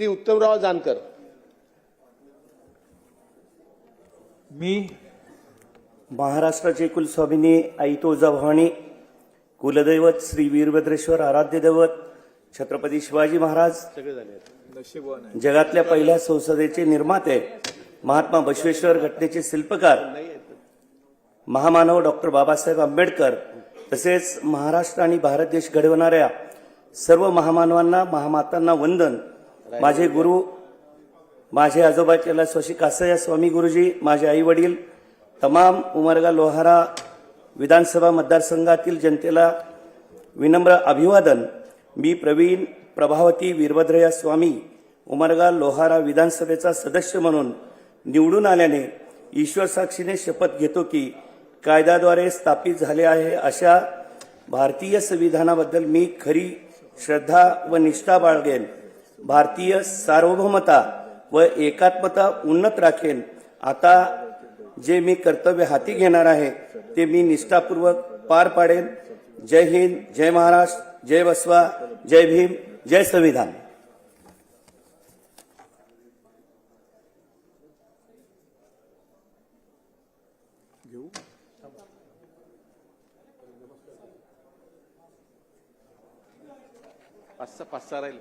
श्री उत्तमराव जानकर. मी महाराष्ट्राचे कुलस्वामिनी आई तुळजाभवानी, कुलदैवत श्री वीरभद्रेश्वर आराध्य दैवत छत्रपती शिवाजी महाराज, सगळे झाले आहेत. नशीबवान आहे. जगातल्या पहिल्या संसदेचे निर्माते, महात्मा बसवेश्वर घटनेचे शिल्पकार, महामानव डॉक्टर बाबासाहेब आंबेडकर, तसेच महाराष्ट्र आणि भारत देश घडवणाऱ्या सर्व महामानवांना, महामातांना वंदन. माझे गुरु, माझे आजोबा कैलासवासी कासया स्वामी गुरुजी, माझे आई वडील, तमाम उमरगा लोहारा विधानसभा मतदारसंघातील जनतेला विनम्र अभिवादन. मी प्रवीण प्रभावती वीरभद्रया स्वामी उमरगा लोहारा विधानसभेचा सदस्य म्हणून निवडून आल्याने ईश्वर साक्षीने शपथ घेतो की कायद्याद्वारे स्थापित झाले आहे अशा भारतीय संविधानाबद्दल मी खरी श्रद्धा व निष्ठा बाळगेन. भारतीय सार्वभौमता व एकात्मता उन्नत राखेन. आता जे मी कर्तव्य हाती घेणार आहे ते मी निष्ठापूर्वक पार पाडेन. जय हिंद, जय महाराष्ट्र, जय बसवा, जय भीम, जय संविधान. पाच सहा राहील.